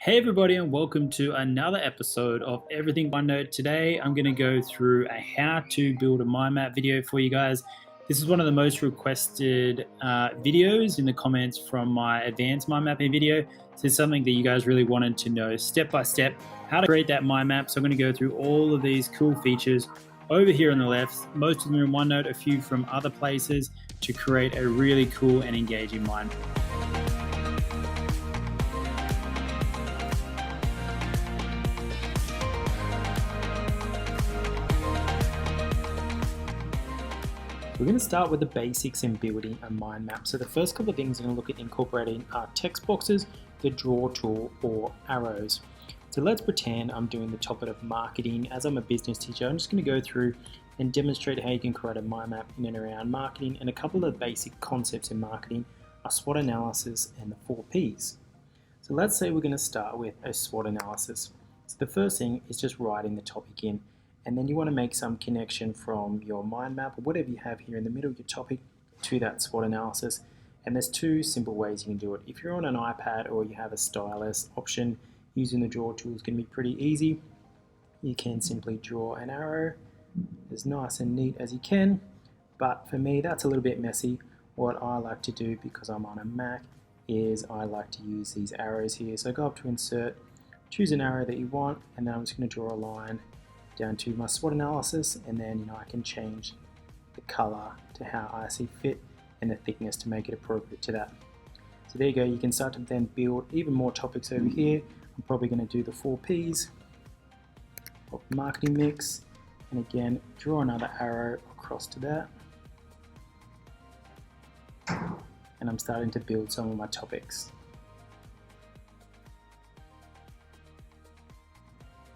Hey everybody, and welcome to another episode of Everything OneNote. Today I'm going to go through a how to build a mind map video for you guys. This is one of the most requested videos in the comments from my advanced mind mapping video. So it's something that you guys really wanted to know step by step how to create that mind map. So I'm going to go through all of these cool features over here on the left, most of them in OneNote, a few from other places, to create a really cool and engaging mind map. We're going to start with the basics in building a mind map. So the first couple of things we're going to look at incorporating are text boxes, the draw tool, or arrows. So let's pretend I'm doing the topic of marketing. As I'm a business teacher, I'm just going to go through and demonstrate how you can create a mind map in and around marketing, and a couple of basic concepts in marketing are SWOT analysis and the 4 Ps. So let's say we're going to start with a SWOT analysis. So the first thing is just writing the topic in. And then you want to make some connection from your mind map or whatever you have here in the middle of your topic to that SWOT analysis. And there's two simple ways you can do it. If you're on an iPad or you have a stylus option, using the draw tool is going to be pretty easy. You can simply draw an arrow as nice and neat as you can. But for me, that's a little bit messy. What I like to do, because I'm on a Mac, is I like to use these arrows here. So go up to Insert, choose an arrow that you want, and then I'm just going to draw a line down to my SWOT analysis, and then I can change the color to how I see fit and the thickness to make it appropriate to that. So there you go, you can start to then build even more topics over here. I'm probably going to do the 4 Ps of marketing mix, and again draw another arrow across to that, and I'm starting to build some of my topics.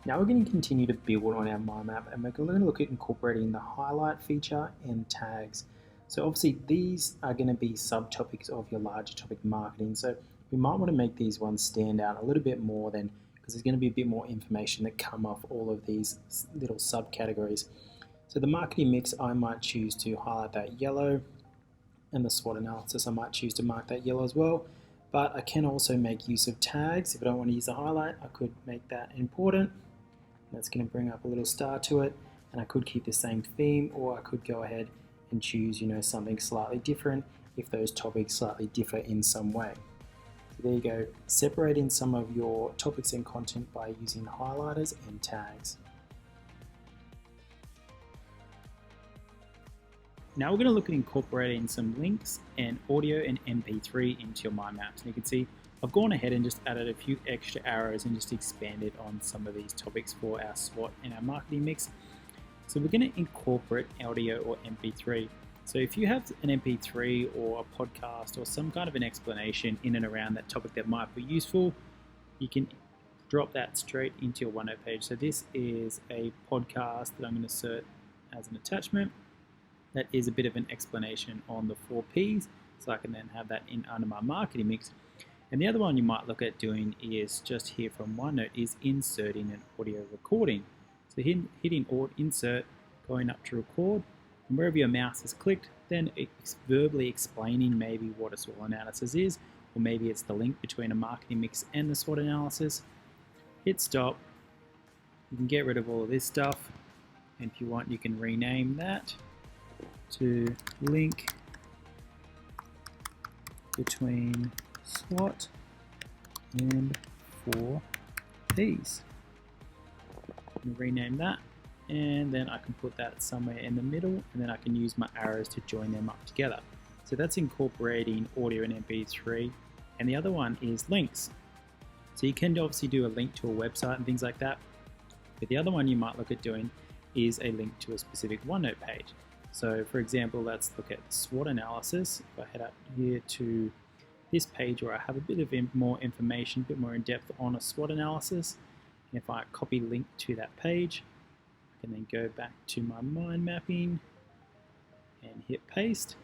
Now we're going to continue to build on our mind map, and we're going to look at incorporating the highlight feature and tags. So obviously these are going to be subtopics of your larger topic marketing, so we might want to make these ones stand out a little bit more, than because there's going to be a bit more information that come off all of these little subcategories. So the marketing mix, I might choose to highlight that yellow, and the SWOT analysis I might choose to mark that yellow as well. But I can also make use of tags. If I don't want to use the highlight, I could make that important. That's going to bring up a little star to it, and I could keep the same theme, or I could go ahead and choose something slightly different if those topics slightly differ in some way. So there you go, separating some of your topics and content by using highlighters and tags. Now we're going to look at incorporating some links and audio and MP3 into your mind maps. And you can see I've gone ahead and just added a few extra arrows and just expanded on some of these topics for our SWOT and our marketing mix. So we're going to incorporate audio or MP3. So if you have an MP3 or a podcast or some kind of an explanation in and around that topic that might be useful, you can drop that straight into your OneNote page. So this is a podcast that I'm going to insert as an attachment. That is a bit of an explanation on the 4 Ps, so I can then have that in under my marketing mix. And the other one you might look at doing is just here from OneNote is inserting an audio recording. So hitting insert, going up to record, and wherever your mouse is clicked, then it's verbally explaining maybe what a SWOT analysis is, or maybe it's the link between a marketing mix and the SWOT analysis. Hit stop. You can get rid of all of this stuff, and if you want, you can rename that to link between SWOT and 4 Ps. Rename that, and then I can put that somewhere in the middle, and then I can use my arrows to join them up together. So that's incorporating audio and MP3, and the other one is links. So you can obviously do a link to a website and things like that, but the other one you might look at doing is a link to a specific OneNote page. So for example, let's look at the SWOT analysis. If I head up here to this page where I have a bit of more information, a bit more in depth on a SWOT analysis, and if I copy link to that page, I can then go back to my mind mapping and hit paste,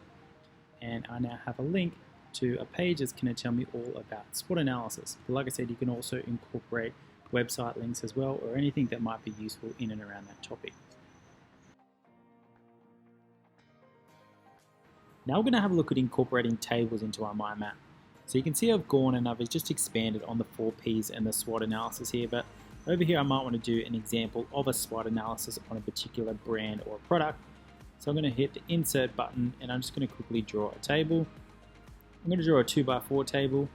and I now have a link to a page that's going to tell me all about SWOT analysis. But like I said, you can also incorporate website links as well, or anything that might be useful in and around that topic. Now we're going to have a look at incorporating tables into our mind map. So you can see I've gone and I've just expanded on the 4 Ps and the SWOT analysis here, but over here I might want to do an example of a SWOT analysis on a particular brand or product. So I'm going to hit the insert button and I'm just going to quickly draw a table. I'm going to draw a 2x4 table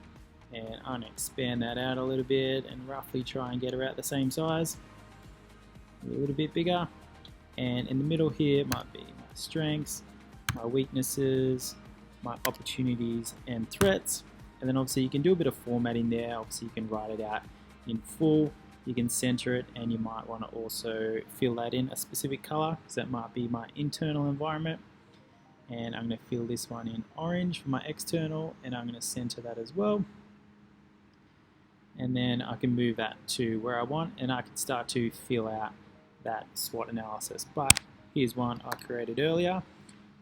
and I'm going to expand that out a little bit and roughly try and get her out the same size, a little bit bigger. And in the middle here might be my strengths, my weaknesses, my opportunities and threats. And then obviously you can do a bit of formatting there. Obviously you can write it out in full, you can center it, and you might want to also fill that in a specific color, because that might be my internal environment. And I'm going to fill this one in orange for my external, and I'm going to center that as well. And then I can move that to where I want, and I can start to fill out that SWOT analysis. But here's one I created earlier,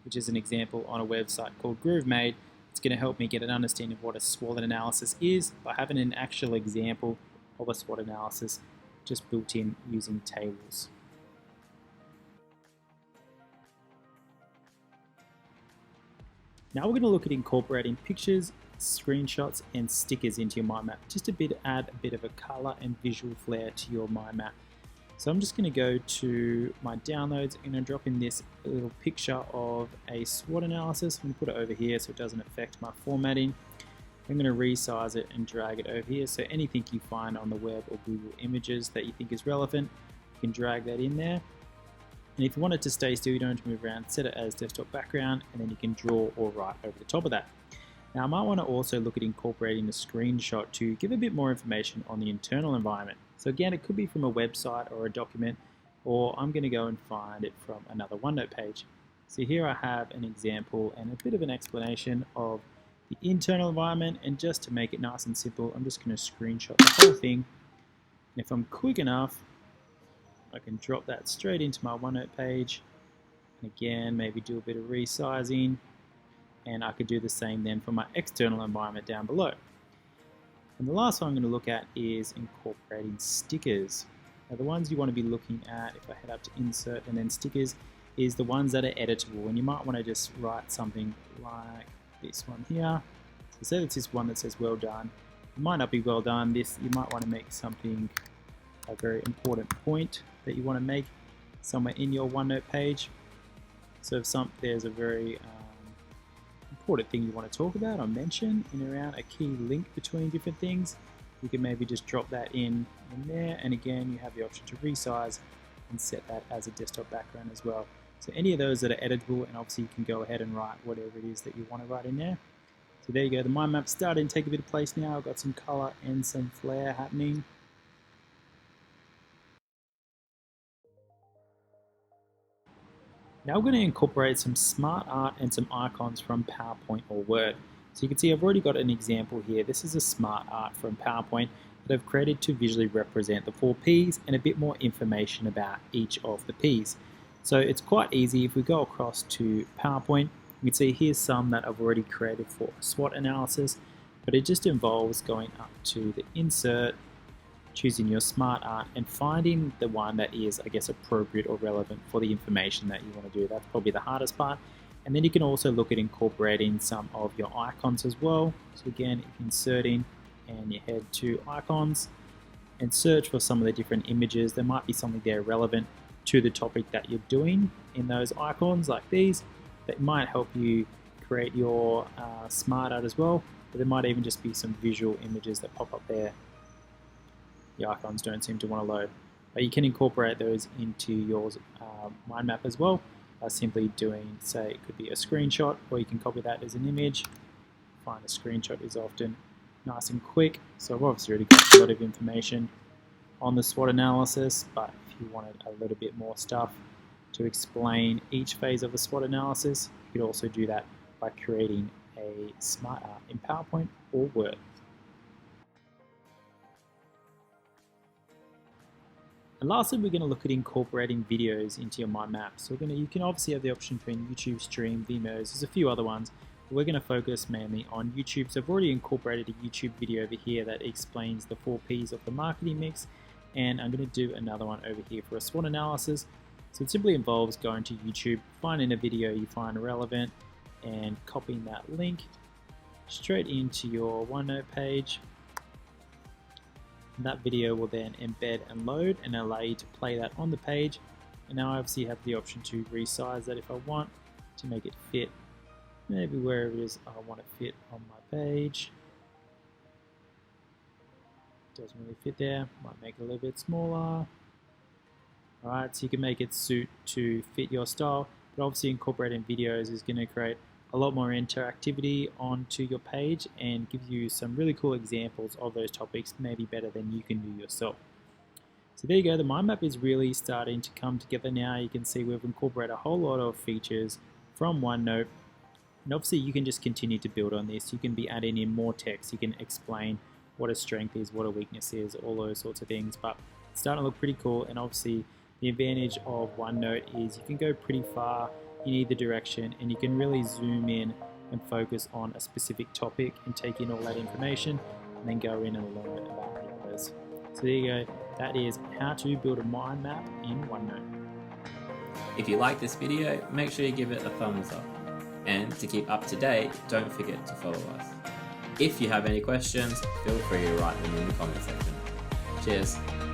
which is an example on a website called GrooveMade. It's going to help me get an understanding of what a SWOT analysis is by having an actual example of a SWOT analysis just built in using tables. Now we're going to look at incorporating pictures, screenshots and stickers into your mind map, just to add a bit of a color and visual flair to your mind map. So I'm just going to go to my downloads and I'm going to drop in this little picture of a SWOT analysis. I'm going to put it over here so it doesn't affect my formatting. I'm going to resize it and drag it over here. So anything you find on the web or Google Images that you think is relevant, you can drag that in there. And if you want it to stay still, you don't have to move around, set it as desktop background, and then you can draw or write over the top of that. Now I might want to also look at incorporating a screenshot to give a bit more information on the internal environment. So again, it could be from a website or a document, or I'm going to go and find it from another OneNote page. So here I have an example and a bit of an explanation of the internal environment, and just to make it nice and simple, I'm just going to screenshot the whole thing. And if I'm quick enough, I can drop that straight into my OneNote page. And again, maybe do a bit of resizing. And I could do the same then for my external environment down below. And the last one I'm going to look at is incorporating stickers. Now the ones you want to be looking at, if I head up to insert and then stickers, is the ones that are editable. And you might want to just write something like this one here. So say it's this one that says well done. It might not be well done. This, you might want to make something a very important point that you want to make somewhere in your OneNote page. So if there's a very important thing you want to talk about or mention in around a key link between different things, you can maybe just drop that in there, and again you have the option to resize and set that as a desktop background as well. So any of those that are editable, and obviously you can go ahead and write whatever it is that you want to write in there. So there you go, the mind map's starting to take a bit of place now. I've got some color and some flair happening. Now we're going to incorporate some SmartArt and some icons from PowerPoint or Word. So you can see I've already got an example here. This is a SmartArt from PowerPoint that I've created to visually represent the 4 Ps and a bit more information about each of the Ps. So it's quite easy. If we go across to PowerPoint, you can see here's some that I've already created for a SWOT analysis, but it just involves going up to the insert, choosing your SmartArt and finding the one that is, I guess, appropriate or relevant for the information that you want to do. That's probably the hardest part. And then you can also look at incorporating some of your icons as well. So again, if you're inserting and you head to icons and search for some of the different images, there might be something there relevant to the topic that you're doing in those icons like these that might help you create your SmartArt as well. But there might even just be some visual images that pop up there. The icons don't seem to want to load, but you can incorporate those into your mind map as well by simply doing, say, it could be a screenshot, or you can copy that as an image. Find a screenshot is often nice and quick. So I've obviously already got a lot of information on the SWOT analysis, but if you wanted a little bit more stuff to explain each phase of the SWOT analysis, you could also do that by creating a SmartArt in PowerPoint or Word. And lastly, we're going to look at incorporating videos into your mind map. So you can obviously have the option between YouTube Stream, Vimeo, there's a few other ones, but we're going to focus mainly on YouTube. So I've already incorporated a YouTube video over here that explains the 4 Ps of the marketing mix, and I'm going to do another one over here for a SWOT analysis. So it simply involves going to YouTube, finding a video you find relevant, and copying that link, straight into your OneNote page. And that video will then embed and load and allow you to play that on the page. And now I obviously have the option to resize that if I want to make it fit maybe wherever it is I want it fit on my page. Doesn't really fit there, might make it a little bit smaller. Alright, so you can make it suit to fit your style, but obviously incorporating videos is going to create a lot more interactivity onto your page and give you some really cool examples of those topics, maybe better than you can do yourself. So there you go, the mind map is really starting to come together now. You can see we've incorporated a whole lot of features from OneNote, and obviously you can just continue to build on this. You can be adding in more text, you can explain what a strength is, what a weakness is, all those sorts of things, but it's starting to look pretty cool. And obviously the advantage of OneNote is you can go pretty far in either direction and you can really zoom in and focus on a specific topic and take in all that information and then go in and learn about the others. So there you go, that is how to build a mind map in OneNote. If you like this video, make sure you give it a thumbs up. And to keep up to date, don't forget to follow us. If you have any questions, feel free to write them in the comment section. Cheers!